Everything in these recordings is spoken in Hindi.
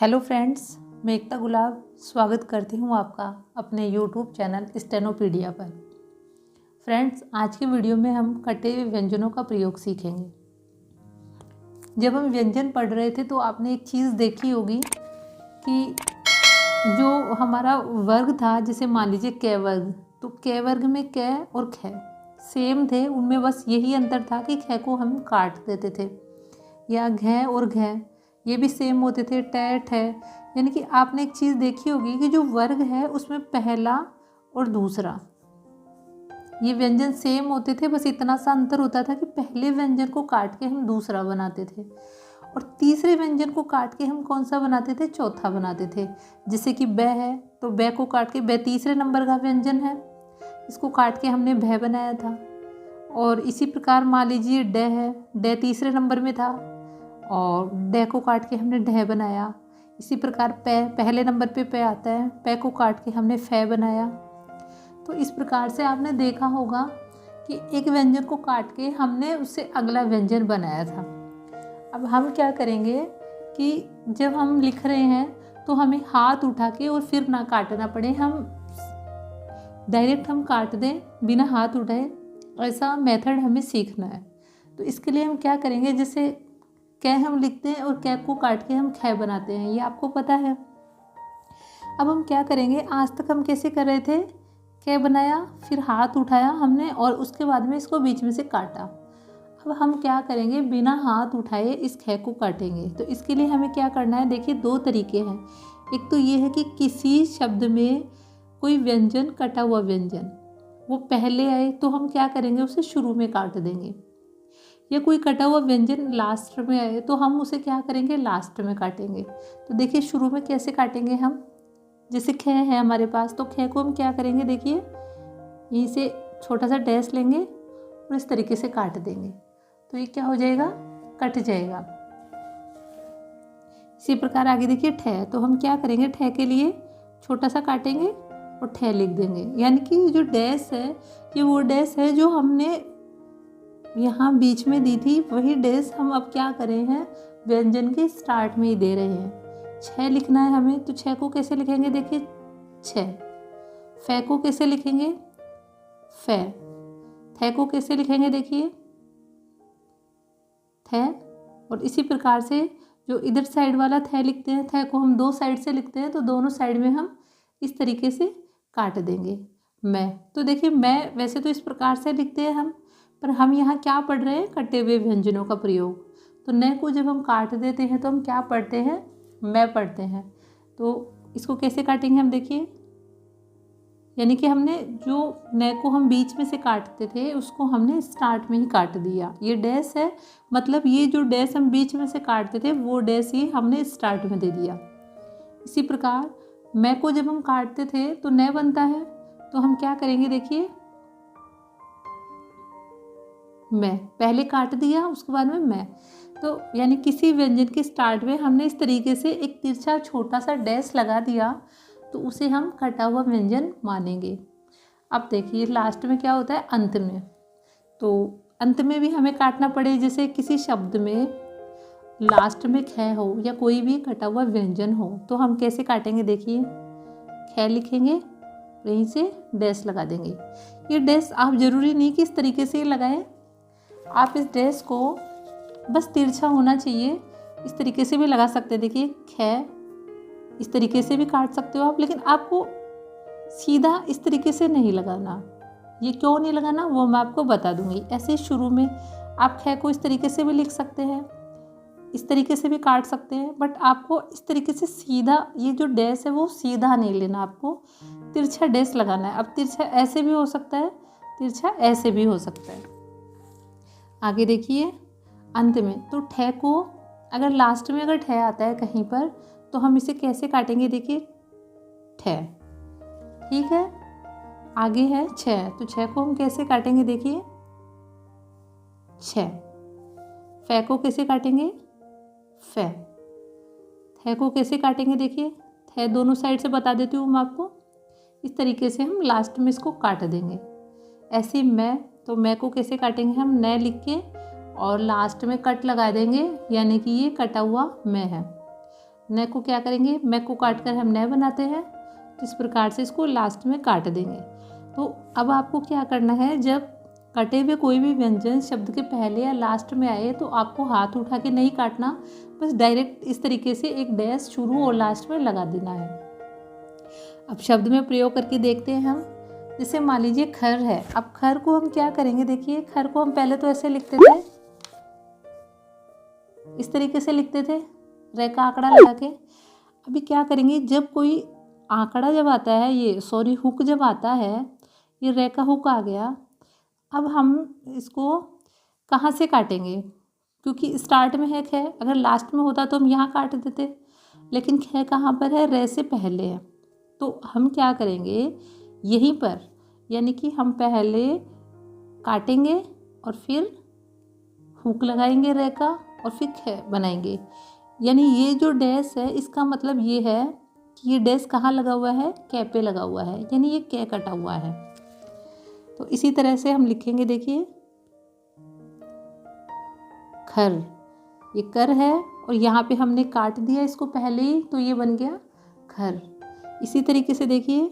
हेलो फ्रेंड्स, मैं एकता गुलाब स्वागत करती हूँ आपका अपने यूट्यूब चैनल स्टेनोपीडिया पर। फ्रेंड्स, आज की वीडियो में हम कटे हुए व्यंजनों का प्रयोग सीखेंगे। जब हम व्यंजन पढ़ रहे थे तो आपने एक चीज़ देखी होगी कि जो हमारा वर्ग था, जैसे मान लीजिए क वर्ग, तो क वर्ग में क और ख सेम थे। उनमें बस यही अंतर था कि ख को हम काट देते थे, या घ और घ ये भी सेम होते थे, ट ठ। यानी कि आपने एक चीज़ देखी होगी कि जो वर्ग है उसमें पहला और दूसरा ये व्यंजन सेम होते थे। बस इतना सा अंतर होता था कि पहले व्यंजन को काट के हम दूसरा बनाते थे और तीसरे व्यंजन को काट के हम कौन सा बनाते थे, चौथा बनाते थे। जैसे कि ब है तो ब को काट के, ब तीसरे नंबर का व्यंजन है, इसको काट के हमने भ बनाया था। और इसी प्रकार मान लीजिए ड है, ड तीसरे नंबर में था और ड को काट के हमने ढ बनाया। इसी प्रकार पहले नंबर पे प आता है, प को काट के हमने फ बनाया। तो इस प्रकार से आपने देखा होगा कि एक व्यंजन को काट के हमने उससे अगला व्यंजन बनाया था। अब हम क्या करेंगे कि जब हम लिख रहे हैं तो हमें हाथ उठा के और फिर ना काटना पड़े, हम डायरेक्ट हम काट दें बिना हाथ उठाए, ऐसा मेथड हमें सीखना है। तो इसके लिए हम क्या करेंगे, जैसे क हम लिखते हैं और क को काट के हम ख बनाते हैं, ये आपको पता है। अब हम क्या करेंगे, आज तक हम कैसे कर रहे थे, क बनाया फिर हाथ उठाया हमने और उसके बाद में इसको बीच में से काटा। अब हम क्या करेंगे, बिना हाथ उठाए इस ख को काटेंगे। तो इसके लिए हमें क्या करना है, देखिए दो तरीके हैं। एक तो ये है कि किसी शब्द में कोई व्यंजन, कटा हुआ व्यंजन वो पहले आए तो हम क्या करेंगे, उसे शुरू में काट देंगे, या कोई कटा हुआ व्यंजन लास्ट में आए तो हम उसे क्या करेंगे, लास्ट में काटेंगे। तो देखिए शुरू में कैसे काटेंगे हम, जैसे ख है हमारे पास तो ख को हम क्या करेंगे, देखिए यहीं से छोटा सा डैश लेंगे और इस तरीके से काट देंगे, तो ये क्या हो जाएगा, कट जाएगा। इसी प्रकार आगे देखिए ठ, तो हम क्या करेंगे, ठ के लिए छोटा सा काटेंगे और ठ लिख देंगे। यानी कि जो डैश है ये वो डैश है जो हमने यहाँ बीच में दी थी, वही डैश हम अब क्या करे हैं, व्यंजन के स्टार्ट में ही दे रहे हैं। छ लिखना है हमें, तो छ को कैसे लिखेंगे, देखिए छ। फ को कैसे लिखेंगे, फ। थ को कैसे लिखेंगे, देखिए थ। और इसी प्रकार से जो इधर साइड वाला थ लिखते हैं, थ को हम दो साइड से लिखते हैं, तो दोनों साइड में हम इस तरीके से काट देंगे। मैं, तो देखिए मैं वैसे तो इस प्रकार से लिखते हैं हम, पर हम यहाँ क्या पढ़ रहे हैं, कटे हुए व्यंजनों का प्रयोग। तो न को जब हम काट देते हैं तो हम क्या पढ़ते हैं, मैं पढ़ते हैं। तो इसको कैसे काटेंगे हम, देखिए यानी कि हमने जो न को हम बीच में से काटते थे उसको हमने स्टार्ट में ही काट दिया। ये डैश है, मतलब ये जो डैश हम बीच में से काटते थे वो डैश ही हमने स्टार्ट में दे दिया। इसी प्रकार मैं को जब हम काटते थे तो न बनता है, तो हम क्या करेंगे, देखिए मैं पहले काट दिया उसके बाद में मैं। तो यानी किसी व्यंजन के स्टार्ट में हमने इस तरीके से एक तिरछा छोटा सा डैश लगा दिया, तो उसे हम कटा हुआ व्यंजन मानेंगे। अब देखिए लास्ट में क्या होता है, अंत में। तो अंत में भी हमें काटना पड़े, जैसे किसी शब्द में लास्ट में ख हो या कोई भी कटा हुआ व्यंजन हो, तो हम कैसे काटेंगे, देखिए ख लिखेंगे, यहीं से डैश लगा देंगे। ये डैश आप ज़रूरी नहीं कि इस तरीके से लगाएं, आप इस डैश को बस तिरछा होना चाहिए, इस तरीके से भी लगा सकते हैं। देखिए ख इस तरीके से भी काट सकते हो आप, लेकिन आपको सीधा इस तरीके से नहीं लगाना। ये क्यों नहीं लगाना वो मैं आपको बता दूंगी। ऐसे शुरू में आप ख को इस तरीके से भी लिख सकते हैं, इस तरीके से भी काट सकते हैं, बट आपको इस तरीके से सीधा ये जो डैश है वो सीधा नहीं लेना, आपको तिरछा डैश लगाना है। अब तिरछा ऐसे भी हो सकता है, तिरछा ऐसे भी हो सकता है। आगे देखिए अंत में, तो ठ को अगर लास्ट में अगर ठ आता है कहीं पर तो हम इसे कैसे काटेंगे, देखिए ठ, ठीक है। आगे है छ, तो छ को हम कैसे काटेंगे, देखिए छ। फ को कैसे काटेंगे, फ। थ को कैसे काटेंगे, देखिए थ दोनों साइड से बता देती हूँ मैं आपको। इस तरीके से हम लास्ट में इसको काट देंगे। ऐसे मैं, तो मैं को कैसे काटेंगे हम, न लिख के और लास्ट में कट लगा देंगे, यानी कि ये कटा हुआ मैं है। न को क्या करेंगे, मैं को काट कर हम न बनाते हैं, इस प्रकार से इसको लास्ट में काट देंगे। तो अब आपको क्या करना है, जब कटे हुए कोई भी व्यंजन शब्द के पहले या लास्ट में आए तो आपको हाथ उठा के नहीं काटना, बस डायरेक्ट इस तरीके से एक डैश शुरू और लास्ट में लगा देना है। अब शब्द में प्रयोग करके देखते हैं हम। जैसे मान लीजिए खर है, अब खर को हम क्या करेंगे, देखिए खर को हम पहले तो ऐसे लिखते थे, इस तरीके से लिखते थे रे का आंकड़ा लगा के। अभी क्या करेंगे, जब कोई आंकड़ा जब आता है, हुक जब आता है, ये रे का हुक आ गया, अब हम इसको कहाँ से काटेंगे, क्योंकि स्टार्ट में है ख, अगर लास्ट में होता तो हम यहाँ काट देते, लेकिन ख कहाँ पर है, रे से पहले है। तो हम क्या करेंगे, यहीं पर यानी कि हम पहले काटेंगे और फिर हुक लगाएंगे रे का और फिर ख बनाएंगे। यानी ये जो डैश है इसका मतलब ये है कि ये डैश कहाँ लगा हुआ है, कै पे लगा हुआ है, यानी ये कै कटा हुआ है। तो इसी तरह से हम लिखेंगे, देखिए खर, ये कर है और यहाँ पे हमने काट दिया इसको पहले ही, तो ये बन गया खर। इसी तरीके से देखिए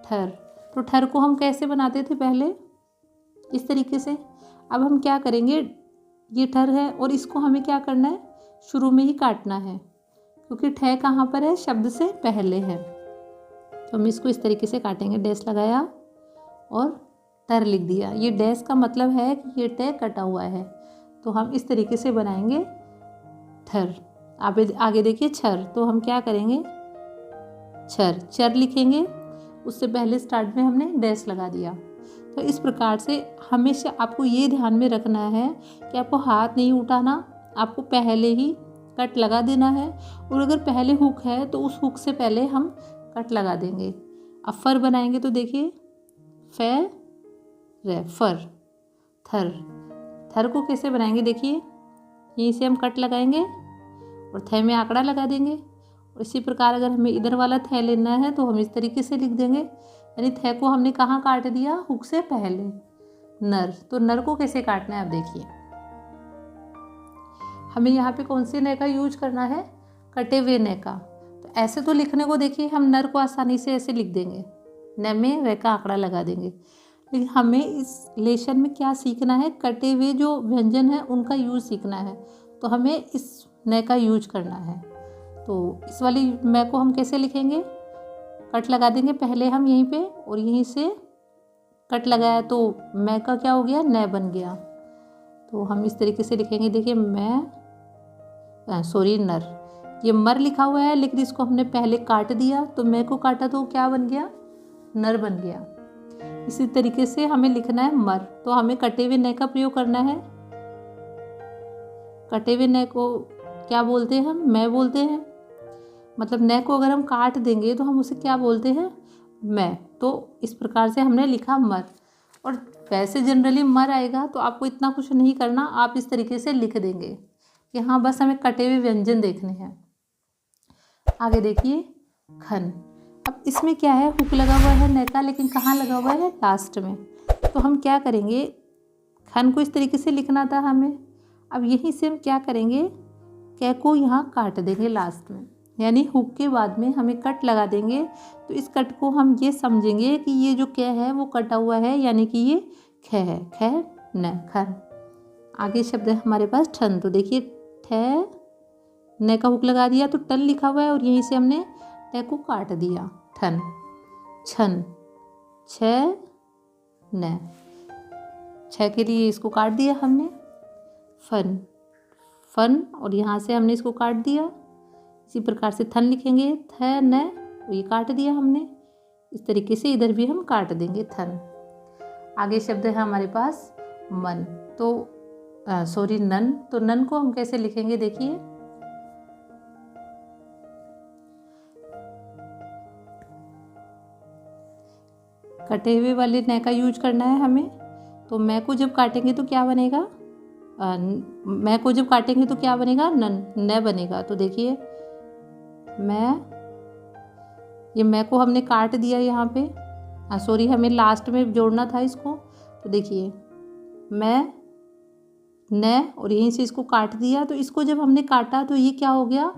ठर, तो ठर को हम कैसे बनाते थे पहले, इस तरीके से। अब हम क्या करेंगे, ये ठर है और इसको हमें क्या करना है, शुरू में ही काटना है, क्योंकि ठह कहाँ पर है, शब्द से पहले है। तो हम इसको इस तरीके से काटेंगे, डैश लगाया और टर लिख दिया। ये डैश का मतलब है कि ये ट कटा हुआ है, तो हम इस तरीके से बनाएंगे ठर। आगे देखिए छर, तो हम क्या करेंगे, छर, चर लिखेंगे, उससे पहले स्टार्ट में हमने डैश लगा दिया। तो इस प्रकार से हमेशा आपको ये ध्यान में रखना है कि आपको हाथ नहीं उठाना, आपको पहले ही कट लगा देना है, और अगर पहले हुक है तो उस हुक से पहले हम कट लगा देंगे। अब फर बनाएंगे, तो देखिए फे रे फर, थर, थर को कैसे बनाएंगे, देखिए यहीं से हम कट लगाएंगे और थे में आंकड़ा लगा देंगे। और इसी प्रकार अगर हमें इधर वाला थे लेना है तो हम इस तरीके से लिख देंगे, यानी थे को हमने कहाँ काट दिया, हुक से पहले। नर, तो नर को कैसे काटना है, आप देखिए हमें यहाँ पे कौन से नय का यूज करना है, कटे हुए नय का। तो ऐसे तो लिखने को देखिए हम नर को आसानी से ऐसे लिख देंगे, न में वे का आंकड़ा लगा देंगे, लेकिन हमें इस लेसन में क्या सीखना है, कटे हुए जो व्यंजन है उनका यूज सीखना है। तो हमें इस नय का यूज करना है। तो इस वाली मैं को हम कैसे लिखेंगे, कट लगा देंगे पहले हम यहीं पे, और यहीं से कट लगाया तो मैं का क्या हो गया, न बन गया। तो हम इस तरीके से लिखेंगे, देखिए नर, ये मर लिखा हुआ है लेकिन इसको हमने पहले काट दिया, तो मैं को काटा तो क्या बन गया, नर बन गया। इसी तरीके से हमें लिखना है मर, तो हमें कटे हुए न का प्रयोग करना है। कटे हुए न को क्या बोलते हैं हम, मैं बोलते हैं, मतलब न को अगर हम काट देंगे तो हम उसे क्या बोलते हैं, मैं। तो इस प्रकार से हमने लिखा मर, और वैसे जनरली मर आएगा तो आपको इतना कुछ नहीं करना, आप इस तरीके से लिख देंगे कि हाँ बस हमें कटे हुए व्यंजन देखने हैं। आगे देखिए खन, अब इसमें क्या है, हुक लगा हुआ है न का, लेकिन कहाँ लगा हुआ है, लास्ट में। तो हम क्या करेंगे, खन को इस तरीके से लिखना था हमें, अब यहीं से हम क्या करेंगे, कै को यहाँ काट देंगे लास्ट में, यानी हुक के बाद में हमें कट लगा देंगे। तो इस कट को हम ये समझेंगे कि ये जो कै है वो कटा हुआ है, यानी कि ये ख है, ख न खन। आगे शब्द है हमारे पास ठन, तो देखिए ठ न का हुक लगा दिया तो टन लिखा हुआ है, और यहीं से हमने ट को काट दिया, ठन। छन, छ न, छ के लिए इसको काट दिया हमने, फन, फन, और यहाँ से हमने इसको काट दिया। इसी प्रकार से थन लिखेंगे, थ न, ये काट दिया हमने, इस तरीके से इधर भी हम काट देंगे थन। आगे शब्द है हमारे पास मन, तो नन, तो नन को हम कैसे लिखेंगे, देखिए कटे हुए वाले न का यूज करना है हमें। तो मैं को जब काटेंगे तो क्या बनेगा, मैं को जब काटेंगे तो क्या बनेगा, न बनेगा। तो देखिए ये मैं को हमने काट दिया यहाँ पे, हमें लास्ट में जोड़ना था इसको। तो देखिए मैं न, और यहीं से इसको काट दिया, तो इसको जब हमने काटा तो ये क्या हो गया,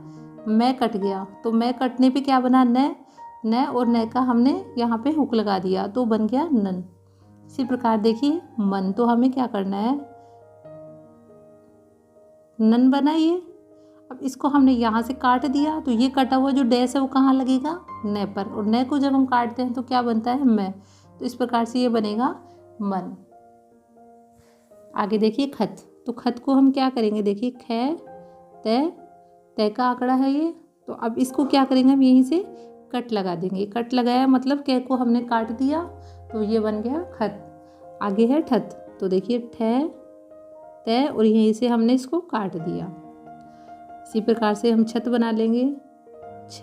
मैं कट गया, तो मैं कटने पे क्या बना, न और न का हमने यहाँ पे हुक लगा दिया तो बन गया नन। इसी प्रकार देखिए मन, तो हमें क्या करना है, नन बना ये। अब इसको हमने यहाँ से काट दिया तो ये कटा हुआ जो डैश है वो कहाँ लगेगा, न पर, और न को जब हम काटते हैं तो क्या बनता है, मैं। तो इस प्रकार से ये बनेगा मन। आगे देखिए खत, तो खत को हम क्या करेंगे, देखिए ख तय का आंकड़ा है ये, तो अब इसको क्या करेंगे, हम यहीं से कट लगा देंगे। कट लगाया मतलब क को हमने काट दिया तो ये बन गया खत। आगे है ठत, तो देखिए ठ तय और यहीं से हमने इसको काट दिया। इसी प्रकार से हम छत बना लेंगे, छ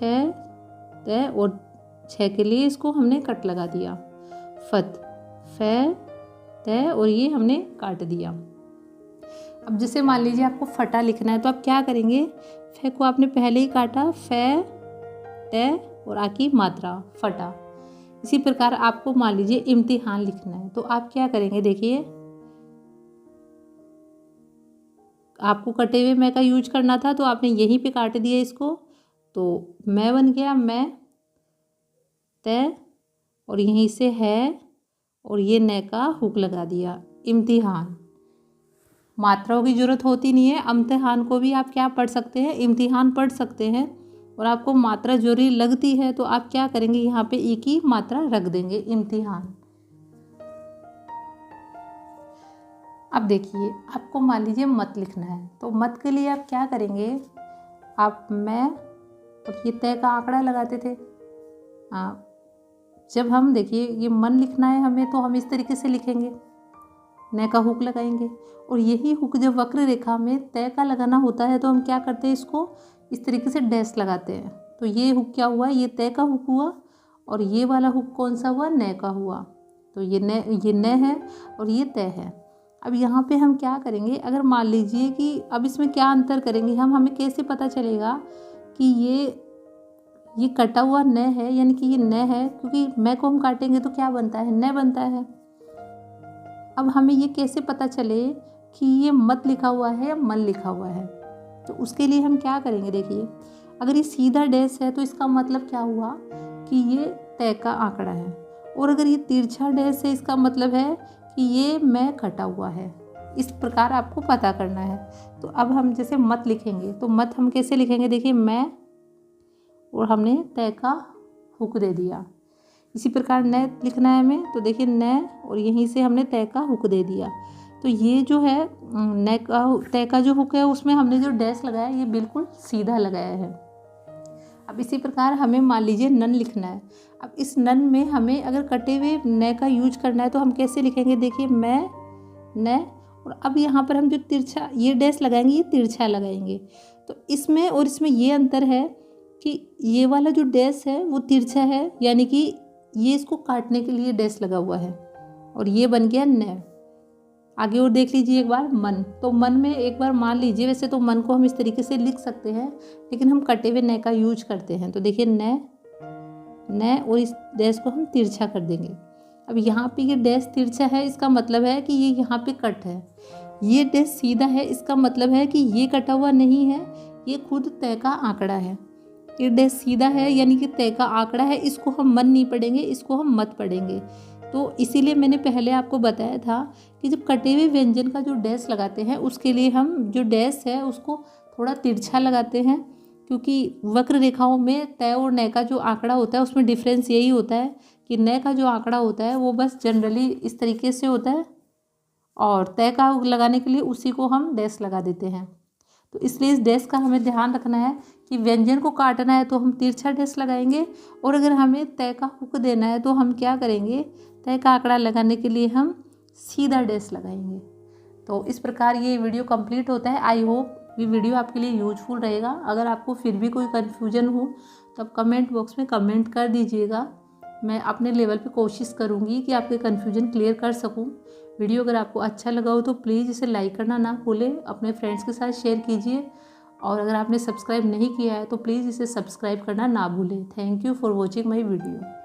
तय और छ के लिए इसको हमने कट लगा दिया। फत, फ तय और ये हमने काट दिया। अब जैसे मान लीजिए आपको फटा लिखना है तो आप क्या करेंगे, फ को आपने पहले ही काटा, फ तय और आ की मात्रा फटा। इसी प्रकार आपको मान लीजिए इम्तिहान लिखना है तो आप क्या करेंगे, देखिए आपको कटे हुए मैं का यूज करना था तो आपने यहीं पे काट दिया इसको, तो मैं बन गया मैं तय और यहीं से है और ये न का हुक लगा दिया, इम्तिहान। मात्राओं की ज़रूरत होती नहीं है, इम्तिहान को भी आप क्या पढ़ सकते हैं, इम्तिहान पढ़ सकते हैं। और आपको मात्रा जरूरी लगती है तो आप क्या करेंगे, यहाँ पे ई की मात्रा रख देंगे, इम्तिहान। अब देखिए आपको मान लीजिए मत लिखना है तो मत के लिए आप क्या करेंगे, आप मैं और ये तय का आंकड़ा लगाते थे। हाँ, जब हम देखिए ये मन लिखना है हमें तो हम इस तरीके से लिखेंगे, न का हुक लगाएंगे और यही हुक जब वक्र रेखा में तय का लगाना होता है तो हम क्या करते हैं, इसको इस तरीके से डैश लगाते हैं। तो ये हुक क्या हुआ, ये तय का हुक हुआ और ये वाला हुक कौन सा हुआ, न का हुआ। तो ये न है और ये तय है। अब यहाँ पे हम क्या करेंगे, अगर मान लीजिए कि अब इसमें क्या अंतर करेंगे हम, हमें कैसे पता चलेगा कि ये कटा हुआ न है, यानी कि ये न है, क्योंकि मैं को हम काटेंगे तो क्या बनता है, न बनता है। अब हमें ये कैसे पता चले कि ये मत लिखा हुआ है या मन लिखा हुआ है, तो उसके लिए हम क्या करेंगे, देखिए अगर ये सीधा डैश है तो इसका मतलब क्या हुआ कि ये तय का आंकड़ा है, और अगर ये तिरछा डैश है इसका मतलब है कि ये मैं कटा हुआ है। इस प्रकार आपको पता करना है। तो अब हम जैसे मत लिखेंगे तो मत हम कैसे लिखेंगे, देखिए मैं और हमने तय का हुक दे दिया। इसी प्रकार न लिखना है हमें तो देखिए न और यहीं से हमने तय का हुक दे दिया। तो ये जो है न का तय का जो हुक है उसमें हमने जो डैश लगाया ये बिल्कुल सीधा लगाया है। अब इसी प्रकार हमें मान लीजिए नन लिखना है। अब इस नन में हमें अगर कटे हुए न का यूज करना है तो हम कैसे लिखेंगे, देखिए मैं न और अब यहाँ पर हम जो तिरछा ये डैश लगाएंगे ये तिरछा लगाएंगे। तो इसमें और इसमें ये अंतर है कि ये वाला जो डैश है वो तिरछा है, यानी कि ये इसको काटने के लिए डैश लगा हुआ है और ये बन गया न। आगे और देख लीजिए एक बार मन, तो मन में एक बार मान लीजिए, वैसे तो मन को हम इस तरीके से लिख सकते हैं लेकिन हम कटे हुए न का यूज करते हैं। तो देखिए न और इस डैश को हम तिरछा कर देंगे। अब यहाँ पे ये डैश तिरछा है इसका मतलब है कि ये यहाँ पे कट है, ये डैश सीधा है इसका मतलब है कि ये कटा हुआ नहीं है, ये खुद तय का आंकड़ा है। ये डैश सीधा है यानी कि तय का आंकड़ा है, इसको हम मन नहीं पढ़ेंगे, इसको हम मत पढ़ेंगे। तो इसीलिए मैंने पहले आपको बताया था कि जब कटे हुए व्यंजन का जो डैश लगाते हैं उसके लिए हम जो डैश है उसको थोड़ा तिरछा लगाते हैं, क्योंकि वक्र रेखाओं में तय और न का जो आंकड़ा होता है उसमें डिफरेंस यही होता है कि न का जो आंकड़ा होता है वो बस जनरली इस तरीके से होता है और तय का लगाने के लिए उसी को हम डैश लगा देते हैं। तो इसलिए इस डैश का हमें ध्यान रखना है कि व्यंजन को काटना है तो हम तिरछा डैश लगाएंगे और अगर हमें तय का हुक देना है तो हम क्या करेंगे, तय का आंकड़ा लगाने के लिए हम सीधा डैश लगाएंगे। तो इस प्रकार ये वीडियो कंप्लीट होता है। आई होप ये वीडियो आपके लिए यूजफुल रहेगा। अगर आपको फिर भी कोई कन्फ्यूजन हो तो आप कमेंट बॉक्स में कमेंट कर दीजिएगा। मैं अपने लेवल पे कोशिश करूँगी कि आपके कन्फ्यूजन क्लियर कर सकूँ। वीडियो अगर आपको अच्छा लगा हो तो प्लीज़ इसे लाइक करना ना भूलें, अपने फ्रेंड्स के साथ शेयर कीजिए और अगर आपने सब्सक्राइब नहीं किया है तो प्लीज़ इसे सब्सक्राइब करना ना भूलें। Thank you for watching my video.